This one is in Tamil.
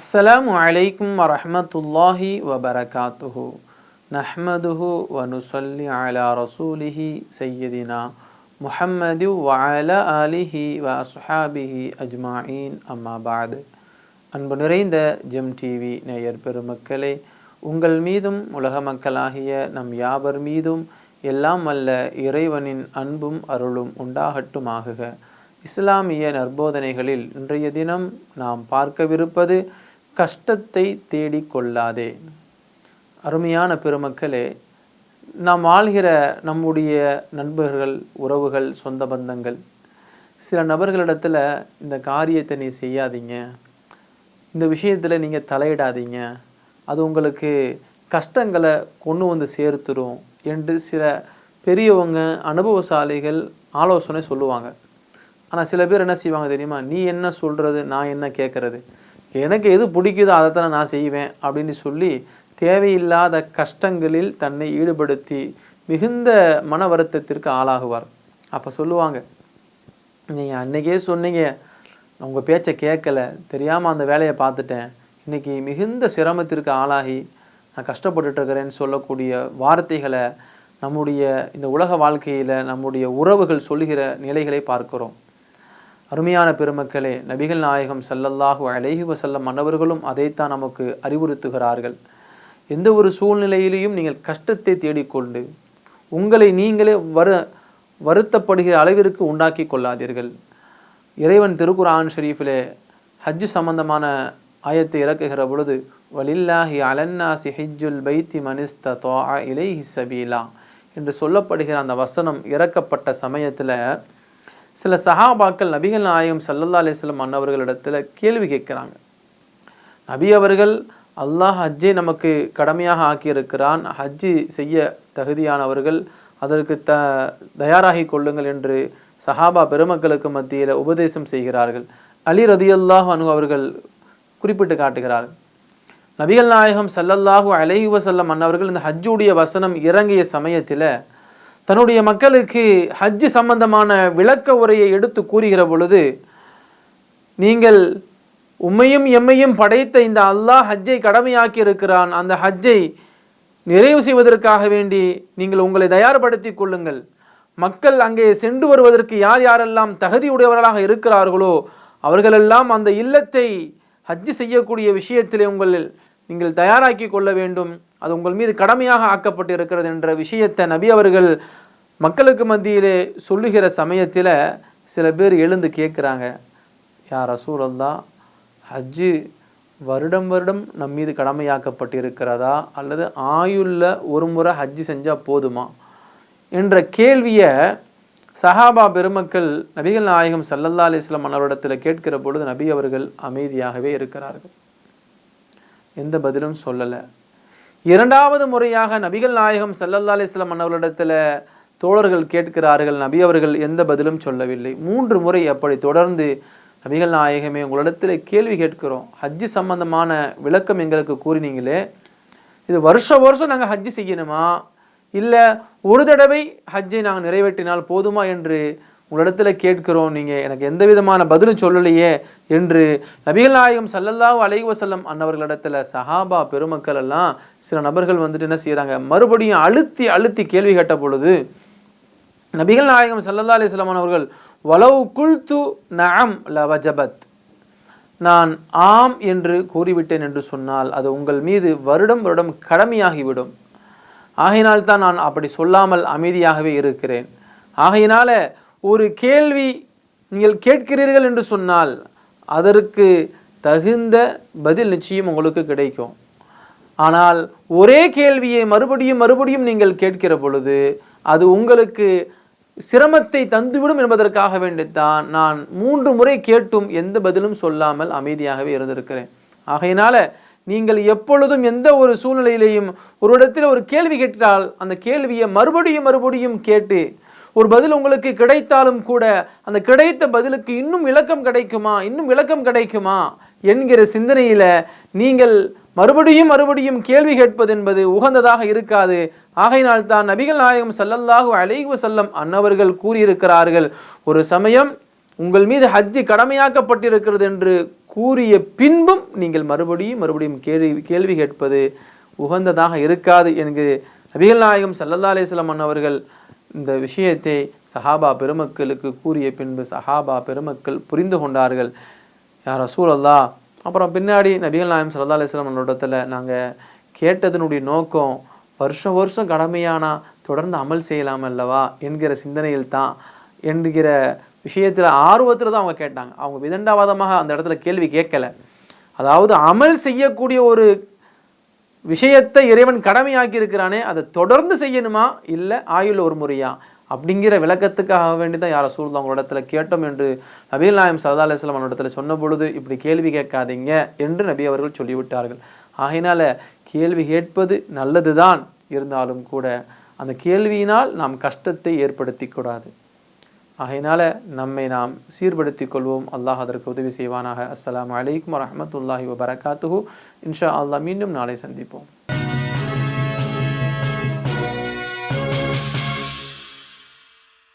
அஸ்ஸலாமு அலைக்கும் வரஹ்மத்துல்லாஹி வபரகாத்துஹு. நஹ்மதுஹு வ நுஸல்லி அலா ரசூலிஹி சய்யிதினா முஹம்மது வ அலா ஆலிஹி வ அஸ்ஹாபிஹி அஜ்மாயின். அம்மா பஅத். அன்பு நிறைந்த ஜெம் டிவி நேயர் பெருமக்களே, உங்கள் மீதும் உலக மக்களாகிய நம் யாவர் மீதும் எல்லாம் வல்ல இறைவனின் அன்பும் அருளும் உண்டாகட்டுமாகுக. இஸ்லாமிய நற்போதனைகளில் இன்றைய தினம் நாம் பார்க்கவிருப்பது கஷ்டத்தை தேடிக்கொள்ளாதே. அருமையான பெருமக்களே, நாம் வாழ்கிற நம்முடைய நண்பர்கள், உறவுகள், சொந்த பந்தங்கள், சில நபர்களிடத்தில் இந்த காரியத்தை நீ செய்யாதீங்க, இந்த விஷயத்தில் நீங்கள் தலையிடாதீங்க, அது உங்களுக்கு கஷ்டங்களை கொண்டு வந்து சேர்த்துரும் என்று சில பெரியவங்க, அனுபவசாலிகள் ஆலோசனை சொல்லுவாங்க. ஆனால் சில பேர் என்ன செய்வாங்க தெரியுமா? நீ என்ன சொல்கிறது, நான் என்ன கேட்குறது, எனக்கு எது பிடிக்குதோ அதைத்தானே நான் செய்வேன் அப்படின்னு சொல்லி தேவையில்லாத கஷ்டங்களில் தன்னை ஈடுபடுத்தி மிகுந்த மன வருத்தத்திற்கு ஆளாகுவார். அப்போ சொல்லுவாங்க, நீங்கள் அன்றைக்கே சொன்னீங்க, உங்கள் பேச்சை கேட்கலை, தெரியாமல் அந்த வேலையை பார்த்துட்டேன், இன்றைக்கி மிகுந்த சிரமத்திற்கு ஆளாகி நான் கஷ்டப்பட்டுருக்கிறேன்னு சொல்லக்கூடிய வார்த்தைகளை நம்முடைய இந்த உலக வாழ்க்கையில் நம்முடைய உறவுகள் சொல்லுகிற நிலைகளை பார்க்கிறோம். அருமையான பெருமக்களே, நபிகள் நாயகம் ஸல்லல்லாஹு அலைஹி வஸல்லம் அன்னவர்களும் அதைத்தான் நமக்கு அறிவுறுத்துகிறார்கள். எந்த ஒரு சூழ்நிலையிலையும் நீங்கள் கஷ்டத்தை தேடிக்கொண்டு உங்களை நீங்களே வருத்தப்படுகிற அளவிற்கு உண்டாக்கி கொள்ளாதீர்கள். இறைவன் திருக்குர்ஆன் ஷரீஃபிலே ஹஜ் சம்பந்தமான ஆயத்தை இறக்குகிற பொழுது, வலில்லாஹி அலன்னாசி ஹிஜ்ஜுல் பைத்தி மனிஸ்ததா இலைஹி சபீலா என்று சொல்லப்படுகிற அந்த வசனம் இறக்கப்பட்ட சமயத்தில் சில சஹாபாக்கள் நபிகள் நாயகம் ஸல்லல்லாஹு அலைஹி வஸல்லம் அன்னவர்களிடத்தில் கேள்வி கேட்குறாங்க. நபி அவர்கள், அல்லாஹ் ஹஜ்ஜை நமக்கு கடமையாக ஆக்கியிருக்கிறான், ஹஜ்ஜி செய்ய தகுதியானவர்கள், அதற்கு தயாராகி கொள்ளுங்கள் என்று சஹாபா பெருமக்களுக்கு மத்தியில் உபதேசம் செய்கிறார்கள். அலி ரதியல்லாஹு அன்ஹு அவர்கள் குறிப்பிட்டு காட்டுகிறார்கள், நபிகள் நாயகம் ஸல்லல்லாஹு அலைஹி வஸல்லம் அன்னவர்கள் இந்த ஹஜ்ஜுடைய வசனம் இறங்கிய சமயத்தில் தன்னுடைய மக்களுக்கு ஹஜ்ஜு சம்பந்தமான விளக்க உரையை எடுத்து கூறுகிற பொழுது, நீங்கள் உம்மையும் எம்மையும் படைத்த இந்த அல்லாஹ் ஹஜ்ஜை கடமையாக்கி இருக்கிறான், அந்த ஹஜ்ஜை நிறைவு செய்வதற்காக வேண்டி நீங்கள் உங்களை தயார்படுத்தி கொள்ளுங்கள், மக்கள் அங்கே சென்று வருவதற்கு யார் யாரெல்லாம் தகுதியுடையவர்களாக இருக்கிறார்களோ அவர்களெல்லாம் அந்த இல்லத்தை ஹஜ்ஜு செய்யக்கூடிய விஷயத்திலே நீங்கள் தயாராக்கி கொள்ள வேண்டும், அது உங்கள் மீது கடமையாக ஆக்கப்பட்டு இருக்கிறது என்ற விஷயத்தை நபி அவர்கள் மக்களுக்கு மத்தியிலே சொல்லுகிற சமயத்தில் சில பேர் எழுந்து கேட்குறாங்க, யா ரசூலல்லாஹ், ஹஜ்ஜு வருடம் வருடம் நம் மீது கடமையாக்கப்பட்டு இருக்கிறதா அல்லது ஆயுள்ள ஒரு முறை ஹஜ்ஜு செஞ்சால் போதுமா என்ற கேள்வியை சஹாபா பெருமக்கள் நபிகள் நாயகம் ஸல்லல்லாஹு அலைஹி வஸல்லம் அவரிடத்தில் கேட்கிற பொழுது நபி அவர்கள் அமைதியாகவே இருக்கிறார்கள், எந்த பதிலும் சொல்லலை. இரண்டாவது முறையாக நபிகள் நாயகம் ஸல்லல்லாஹு அலைஹி வஸல்லம் அவர்களிடத்தில் தோழர்கள் கேட்கிறார்கள், நபி அவர்கள் எந்த பதிலும் சொல்லவில்லை. 3 முறை அப்படி தொடர்ந்து, நபிகள் நாயகமே, உங்களிடத்தில் கேள்வி கேட்கிறோம், ஹஜ்ஜு சம்பந்தமான விளக்கம் எங்களுக்கு கூறினீங்களே, இது வருஷம் நாங்கள் ஹஜ்ஜு செய்யணுமா இல்லை ஒரு தடவை ஹஜ்ஜை நாங்கள் நிறைவேற்றினால் போதுமா என்று உங்களிடத்தில் கேட்கிறோம், நீங்கள் எனக்கு எந்த விதமான பதிலும் சொல்லலையே என்று நபிகள் நாயகம் ஸல்லல்லாஹு அலைஹி வஸல்லம் அன்னவர்களிடத்தில் சஹாபா பெருமக்கள் எல்லாம் சில நபர்கள் வந்துட்டு என்ன செய்கிறாங்க, மறுபடியும் அழுத்தி கேள்வி கேட்ட பொழுது நபிகள் நாயகம் ஸல்லல்லாஹு அலைஹி வஸல்லம் அவர்கள், வலவ் குல்து நஅம் லவஜபத், நான் ஆம் என்று கூறிவிட்டேன் என்று சொன்னால் அது உங்கள் மீது வருடம் வருடம் கடமையாகிவிடும், ஆகையினால்தான் நான் அப்படி சொல்லாமல் அமைதியாகவே இருக்கிறேன். ஆகையினால ஒரு கேள்வி நீங்கள் கேட்கிறீர்கள் என்று சொன்னால் அதற்கு தகுந்த பதில் நிச்சயம் உங்களுக்கு கிடைக்கும். ஆனால் ஒரே கேள்வியை மறுபடியும் நீங்கள் கேட்கிற பொழுது அது உங்களுக்கு சிரமத்தை தந்துவிடும் என்பதற்காக வேண்டித்தான் நான் 3 முறை கேட்டும் எந்த பதிலும் சொல்லாமல் அமைதியாகவே இருந்திருக்கிறேன். ஆகையினால நீங்கள் எப்பொழுதும் எந்த ஒரு சூழ்நிலையிலையும் ஒரு இடத்தில் ஒரு கேள்வி கேட்டால் அந்த கேள்வியை மறுபடியும் கேட்டு ஒரு பதில் உங்களுக்கு கிடைத்தாலும் கூட அந்த கிடைத்த பதிலுக்கு இன்னும் விளக்கம் கிடைக்குமா என்கிற சிந்தனையில் நீங்கள் மறுபடியும் கேள்வி கேட்பது என்பது உகந்ததாக இருக்காது. ஆகையினால்தான் நபிகள் நாயகம் ஸல்லல்லாஹு அலைஹி வஸல்லம் அன்னவர்கள் கூறியிருக்கிறார்கள், ஒரு சமயம் உங்கள் மீது ஹஜ்ஜு கடமையாக்கப்பட்டிருக்கிறது என்று கூறிய பின்பும் நீங்கள் மறுபடியும் கேள்வி கேட்பது உகந்ததாக இருக்காது என்கிற நபிகள் நாயகம் ஸல்லல்லாஹு அலைஹி வஸல்லம் அவர்கள் இந்த விஷயத்தை சஹாபா பெருமக்களுக்கு கூறிய பின்பு சஹாபா பெருமக்கள் புரிந்து கொண்டார்கள். யா ரசூலல்லாஹ், அப்புறம் பின்னாடி நபிகள் நாயகம் ஸல்லல்லாஹு அலைஹி வஸல்லம் இடத்துல நாங்கள் கேட்டதனுடைய நோக்கம் வருஷம் கடமையானா தொடர்ந்து அமல் செய்யலாம் அல்லவா என்கிற சிந்தனையில் தான் என்கிற விஷயத்தில் ஆர்வத்தில் தான் அவங்க கேட்டாங்க. அவங்க விதண்டாவாதமாக அந்த இடத்துல கேள்வி கேட்கலை. அதாவது அமல் செய்யக்கூடிய ஒரு விஷயத்தை இறைவன் கடமையாக்கி இருக்கிறானே, அதை தொடர்ந்து செய்யணுமா இல்லை ஆயுள் ஒரு முறையா அப்படிங்கிற விளக்கத்துக்காக வேண்டி தான் யார் ரசூலுல்லாஹ் அவங்க இடத்துல கேட்டோம் என்று நபிகள் நாயகம் ஸல்லல்லாஹு அலைஹி வஸல்லம் இடத்துல சொன்ன பொழுது இப்படி கேள்வி கேட்காதீங்க என்று நபி அவர்கள் சொல்லிவிட்டார்கள். ஆகையினால கேள்வி கேட்பது நல்லதுதான், இருந்தாலும் கூட அந்த கேள்வியினால் நாம் கஷ்டத்தை ஏற்படுத்தி கூடாது. ஆகையினால நம்மை நாம் சீர்படுத்திக் கொள்வோம். அல்லாஹ் அதற்கு உதவி செய்வானாக. அஸ்ஸலாமு அலைக்கும் வரஹ்மத்துல்லாஹி வபரகாத்துஹு. இன்ஷா அல்லாஹ் மீண்டும் நாளை சந்திப்போம்.